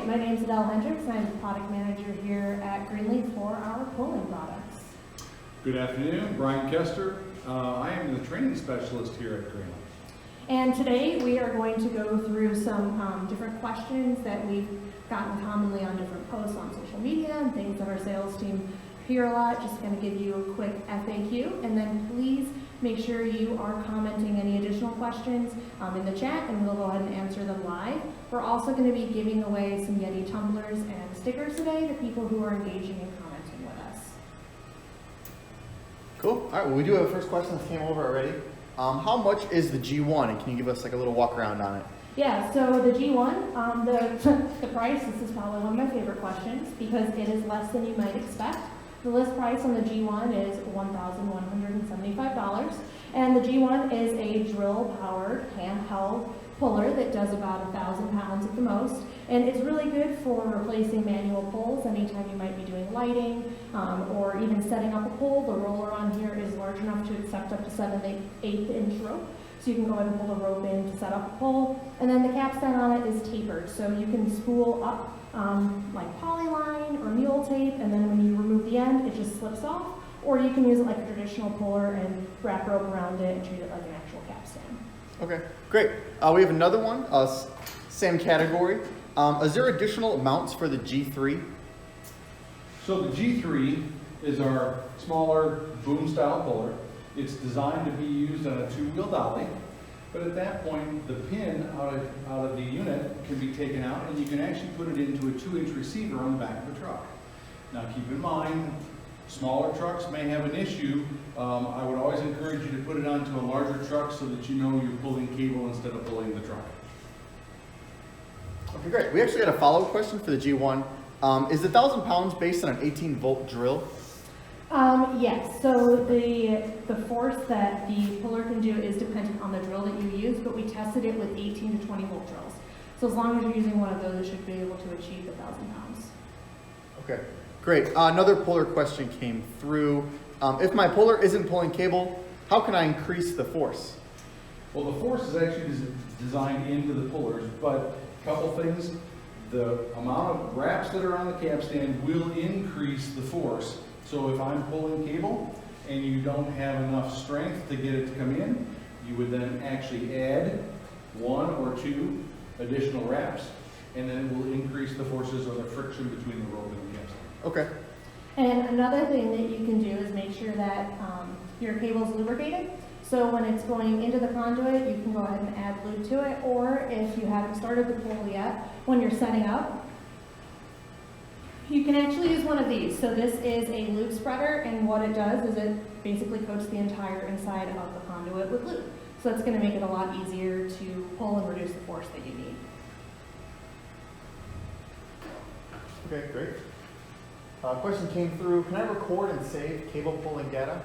my name is Adele Hendricks, and I'm the product manager here at Greenlee for our pulling products. Good afternoon, Brian Kester. I am the training specialist here at Greenlee. And today we are going to go through some different questions that we've gotten commonly on different posts on social media and things that our sales team hear a lot. Just going to give you a quick FAQ, and then please make sure you are commenting any additional questions in the chat, and we'll go ahead and answer them live. We're also going to be giving away some Yeti tumblers and stickers today to people who are engaging and commenting with us. Cool. All right, well, we do have a first question that came over already. How much is the G1, and can you give us like a little walk around on it? Yeah, so the G1, the price, this is probably one of my favorite questions because it is less than you might expect. The list price on the G1 is $1,175, and the G1 is a drill-powered handheld puller that does about 1,000 pounds at the most, and it's really good for replacing manual pulls anytime you might be doing lighting or even setting up a pull. The roller on here is large enough to accept up to 7/8 inch rope, so you can go ahead and pull the rope in to set up a pull. And then the capstan on it is tapered, so you can spool up like polyline or mule tape, and then when you remove the end, it just slips off. Or you can use it like a traditional puller and wrap rope around it and treat it like an actual capstan. Okay, great. We have another one, same category. Is there additional mounts for the G3? So the G3 is our smaller boom style puller. It's designed to be used on a two-wheel dolly, but at that point the pin out of the unit can be taken out, and you can actually put it into a 2-inch receiver on the back of the truck. Now keep in mind, smaller trucks may have an issue. I would always encourage you to put it onto a larger truck so that you know you're pulling cable instead of pulling the truck. Okay, great. We actually had a follow-up question for the G1. Is the 1,000 pounds based on an 18-volt drill? Yes, so the force that the puller can do is dependent on the drill that you use, but we tested it with 18 to 20 volt drills. So as long as you're using one of those, it should be able to achieve the 1,000 pounds. Okay, great. Another puller question came through. If my puller isn't pulling cable, how can I increase the force? Well, the force is actually designed into the pullers, but a couple things. The amount of wraps that are on the capstan will increase the force. So if I'm pulling cable and you don't have enough strength to get it to come in, you would then actually add 1 or 2 additional wraps, and then it will increase the forces or the friction between the rope and the capstan. Okay. And another thing that you can do is make sure that your cable is lubricated. So when it's going into the conduit, you can go ahead and add lube to it, or if you haven't started the pull yet, when you're setting up, you can actually use one of these. So this is a lube spreader, and what it does is it basically coats the entire inside of the conduit with lube. So it's going to make it a lot easier to pull and reduce the force that you need. Okay, great. Question came through, can I record and save cable pulling data?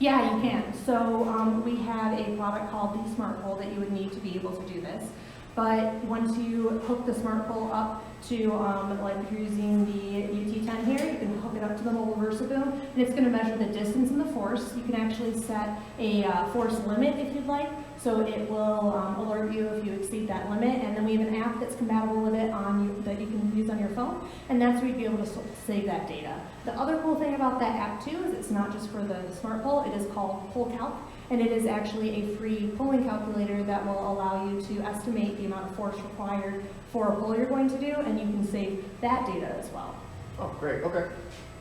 Yeah, you can. So we have a product called the Smart Pull that you would need to be able to do this. But once you hook the Smart Pull up to, like if you're using the UT10 here, you can hook it up to the mobile VersaBoom, and it's going to measure the distance and the force. You can actually set a force limit if you'd like, so it will alert you if you exceed that limit. And then we have an app that's compatible with it that you can use on your phone, and that's where you'd be able to save that data. The other cool thing about that app too is it's not just for the Smart Pull. It is called Pull Calc. And it is actually a free pulling calculator that will allow you to estimate the amount of force required for a pull you're going to do, and you can save that data as well. Oh, great, okay.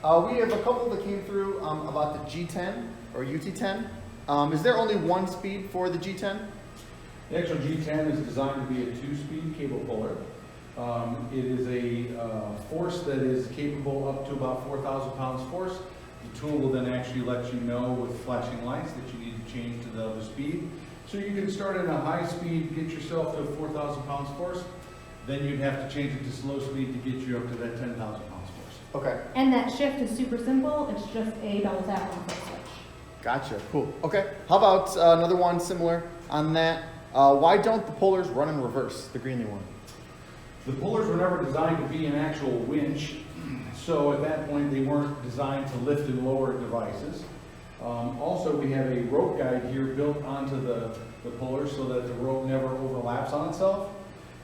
We have a couple that came through about the G10 or UT10. Is there only one speed for the G10? The actual G10 is designed to be a 2-speed cable puller. It is a force that is capable up to about 4,000 pounds force. The tool will then actually let you know with flashing lights that you need to change to the other speed. So you can start at a high speed, get yourself to 4,000 pounds force, then you'd have to change it to slow speed to get you up to that 10,000 pounds force. Okay. And that shift is super simple. It's just a double tap on the switch. Gotcha, cool. Okay, how about another one similar on that? Why don't the pullers run in reverse, the Greenlee one? The pullers were never designed to be an actual winch, so at that point they weren't designed to lift and lower devices. Also, we have a rope guide here built onto the puller so that the rope never overlaps on itself.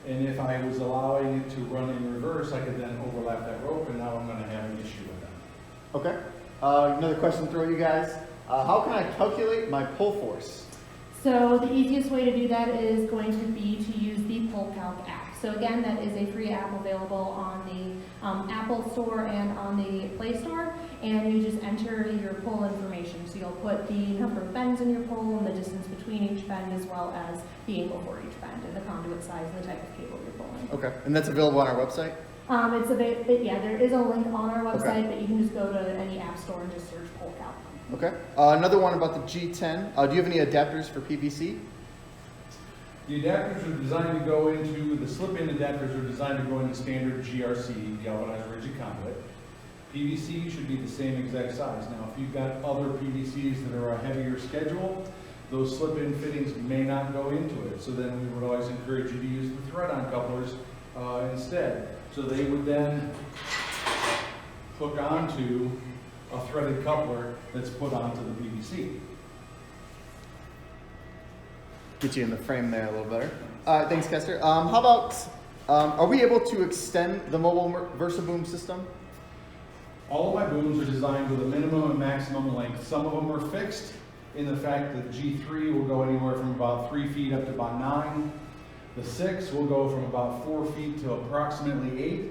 And if I was allowing it to run in reverse, course, I could then overlap that rope, and now I'm gonna have an issue with that. Okay. Another question to throw you guys. How can I calculate my pull force? So the easiest way to do that is going to be to use the Pull Calc app. So again, that is a free app available on the Apple Store and on the Play Store, and you just enter your pull information. So you'll put the number of bends in your pull and the distance between each bend, as well as the angle for each bend and the conduit size and the type of cable you're pulling. Okay. And that's available on our website? Yeah, there is a link on our website, Okay. but you can just go to any app store and just search Pull Calc. Okay. Another one about the G10. Do you have any adapters for PVC? The adapters are designed to go into, the slip-in adapters are designed to go into standard GRC, galvanized rigid conduit. PVC should be the same exact size. Now, if you've got other PVCs that are a heavier schedule, those slip-in fittings may not go into it. So then we would always encourage you to use the thread-on couplers instead. So they would then hook onto a threaded coupler that's put onto the PVC. Get you in the frame there a little better. Thanks, Kester. How about, are we able to extend the mobile VersaBoom system? All of my booms are designed with a minimum and maximum length. Some of them are fixed in the fact that G3 will go anywhere from about 3 feet up to about 9. The 6 will go from about 4 feet to approximately 8.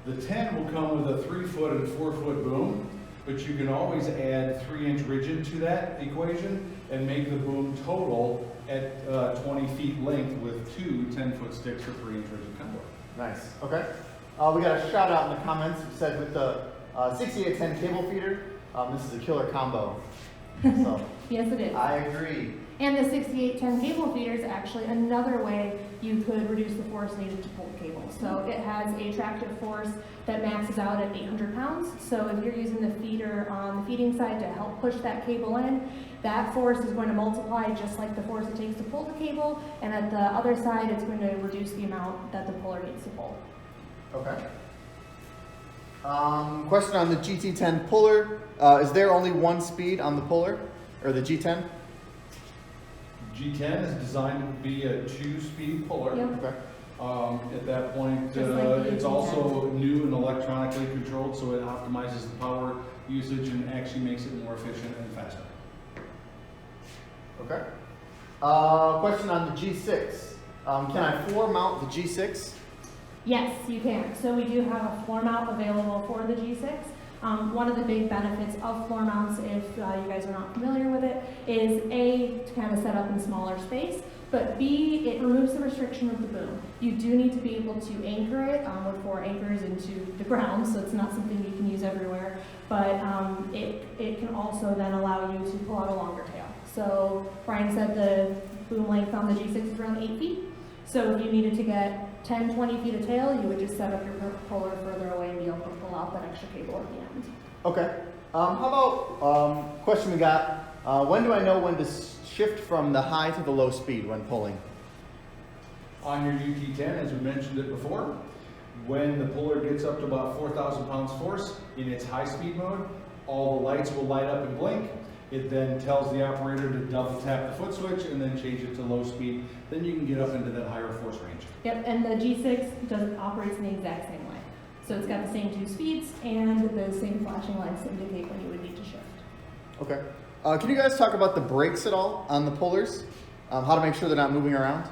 The 10 will come with a 3-foot and 4-foot boom, but you can always add 3-inch rigid to that equation and make the boom total at 20 feet length with 2 10-foot sticks for 3-inch rigid conduit. Nice. Okay. We got a shout out in the comments. It said with the 6810 cable feeder, this is a killer combo. So Yes, it is. I agree. And the 6810 cable feeder is actually another way you could reduce the force needed to pull the cable. So it has a tractive force that maxes out at 800 pounds. So if you're using the feeder on the feeding side to help push that cable in, that force is going to multiply just like the force it takes to pull the cable. And at the other side, it's going to reduce the amount that the puller needs to pull. Okay. Question on the GT10 puller. Is there only one speed on the puller, or the G10? G10 is designed to be a 2-speed puller. Yep. Okay. At that point, Just like the it's G10. also new and electronically controlled, so it optimizes the power usage and actually makes it more efficient and faster. Okay. Question on the G6. Can I floor mount the G6? Yes, you can. So we do have a floor mount available for the G6. One of the big benefits of floor mounts, if you guys are not familiar with it, is A, to kind of set up in smaller space, but B, it removes the restriction of the boom. You do need to be able to anchor it with 4 anchors into the ground, so it's not something you can use everywhere, but it can also then allow you to pull out a longer tail. So Brian said the boom length on the G6 is around 8 feet. So if you needed to get 10, 20 feet of tail, you would just set up your puller further away and be able to pull out that extra cable at the end. Okay. How about, question we got, when do I know when to shift from the high to the low speed when pulling? On your UT10, as we mentioned it before, when the puller gets up to about 4,000 pounds force in its high speed mode, all the lights will light up and blink. It then tells the operator to double tap the foot switch and then change it to low speed. Then you can get up into that higher force range. Yep, and the G6 operates in the exact same way. So it's got the same 2 speeds and the same flashing lights to indicate when you would need to shift. Okay. Can you guys talk about the brakes at all on the pullers? How to make sure they're not moving around?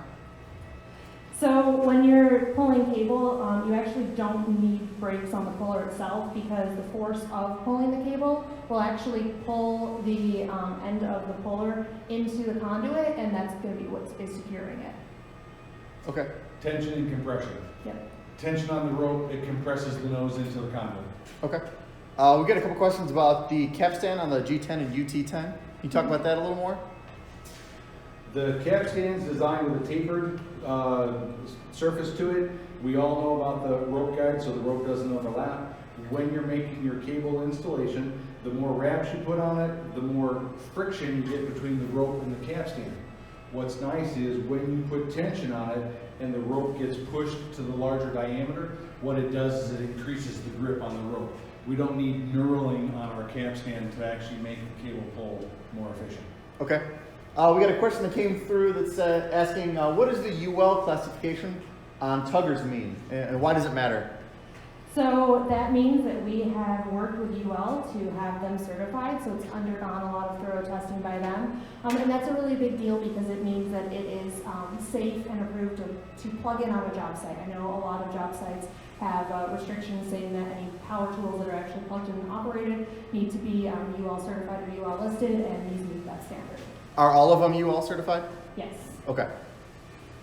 So when you're pulling cable, you actually don't need brakes on the puller itself because the force of pulling the cable will actually pull the end of the puller into the conduit, and that's going to be what is securing it. Okay. Tension and compression. Yep. Tension on the rope, it compresses the nose into the conduit. Okay. We got a couple questions about the capstan on the G10 and UT10. Can you talk about that a little more? The capstan is designed with a tapered surface to it. We all know about the rope guide, so the rope doesn't overlap. When you're making your cable installation, the more wraps you put on it, the more friction you get between the rope and the capstan. What's nice is when you put tension on it and the rope gets pushed to the larger diameter, what it does is it increases the grip on the rope. We don't need knurling on our capstan to actually make the cable pull more efficient. Okay. We got a question that came through that's asking, what does the UL classification on tuggers mean, and why does it matter? So that means that we have worked with UL to have them certified, so it's undergone a lot of thorough testing by them. And that's a really big deal because it means that it is safe and approved to plug in on a job site. I know a lot of job sites have restrictions saying that any power tools that are actually plugged in and operated need to be UL certified or UL listed, and these meet that standard. Are all of them UL certified? Yes. Okay.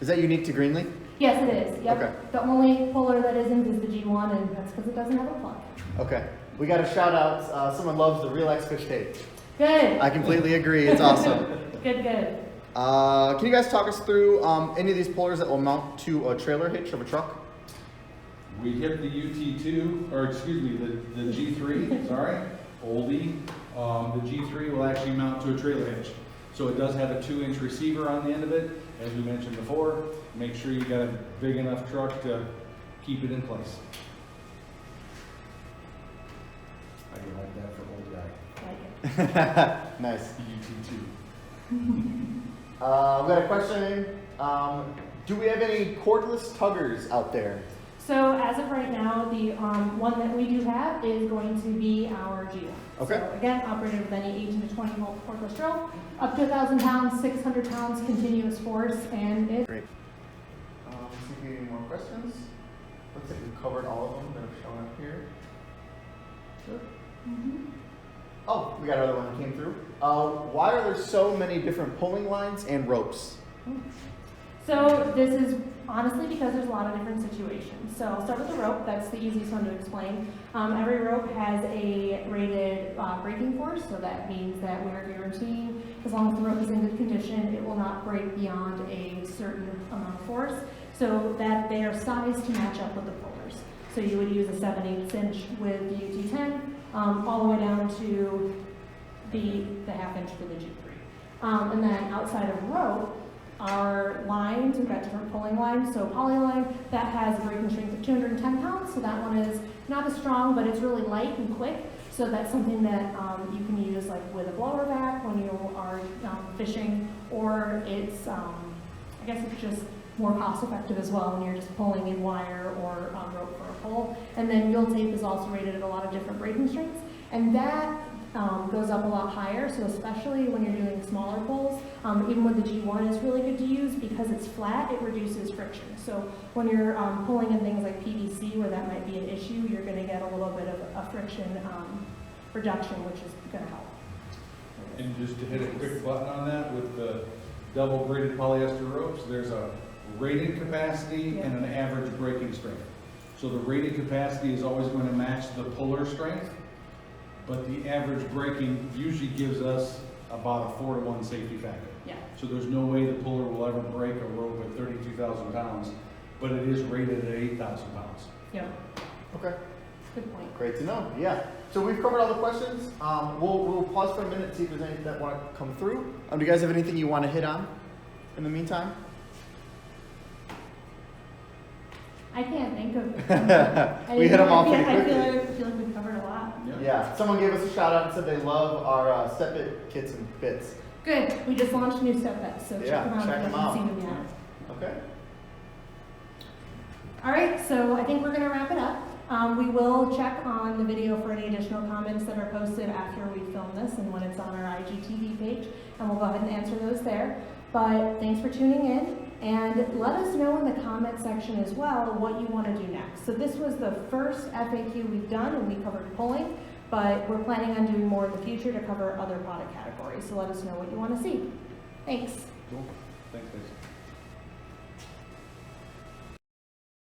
Is that unique to Greenlee? Yes, it is. Yep. Okay. The only puller that isn't is the G1, and that's because it doesn't have a plug. Okay. We got a shout out. Someone loves the Real X Fish tape. Good. I completely agree. It's awesome. Good, good. Can you guys talk us through any of these pullers that will mount to a trailer hitch of a truck? We hit the UT2, or excuse me, the G3, sorry, oldie. The G3 will actually mount to a trailer hitch. So it does have a 2-inch receiver on the end of it. As we mentioned before, make sure you got a big enough truck to keep it in place. I do like that for old guy. Like it. Nice. UT2. We got a question. Do we have any cordless tuggers out there? So as of right now, the one that we do have is going to be our G1. Okay. So again, operated with any 18 to 20 volt cordless drill, up to 1,000 pounds, 600 pounds continuous force, and it. Great. See if we have any more questions. Looks like we've covered all of them that have shown up here. Good. Oh, we got another one that came through. Why are there so many different pulling lines and ropes? So this is honestly because there's a lot of different situations. So I'll start with the rope. That's the easiest one to explain. Every rope has a rated breaking force, so that means that we're guaranteeing, as long as the rope is in good condition, it will not break beyond a certain amount of force, so that they are sized to match up with the pullers. So you would use a 7/8 inch with the UT10, all the way down to the 1/2 inch for the G3. And then outside of rope, our lines, we've got different pulling lines. So polyline, that has a breaking strength of 210 pounds. So that one is not as strong, but it's really light and quick. So that's something that you can use like with a blower vac when you are fishing, or it's, I guess it's just more cost effective as well when you're just pulling in wire or rope for a pull. And then mule tape is also rated at a lot of different breaking strengths. And that goes up a lot higher, so especially when you're doing smaller pulls, even with the G1, it's really good to use because it's flat, it reduces friction. So when you're pulling in things like PVC where that might be an issue, you're going to get a little bit of a friction reduction, which is going to help. And just to hit a quick button on that, with the double braided polyester ropes, there's a rated capacity and an average breaking strength. So the rated capacity is always going to match the puller strength, but the average breaking usually gives us about a 4-to-1 safety factor. Yeah. So there's no way the puller will ever break a rope at 32,000 pounds, but it is rated at 8,000 pounds. Yeah. Okay. Good point. Great to know. Yeah. So we've covered all the questions. We'll pause for a minute and see if there's any that want to come through. Do you guys have anything you want to hit on in the meantime? I can't think of. We hit them all pretty I quickly. feel like we've covered a lot. Yeah. Someone gave us a shout out and said they love our step it kits and bits. Good. We just launched new step bets, so Yeah, check them out check if you them haven't out. seen them yet. Okay. All right, so I think we're going to wrap it up. We will check on the video for any additional comments that are posted after we film this and when it's on our IGTV page, and we'll go ahead and answer those there. But thanks for tuning in, and let us know in the comment section as well what you want to do next. So this was the first FAQ we've done, and we covered pulling, but we're planning on doing more in the future to cover other product categories. So let us know what you want to see. Thanks. Cool. Thanks, guys.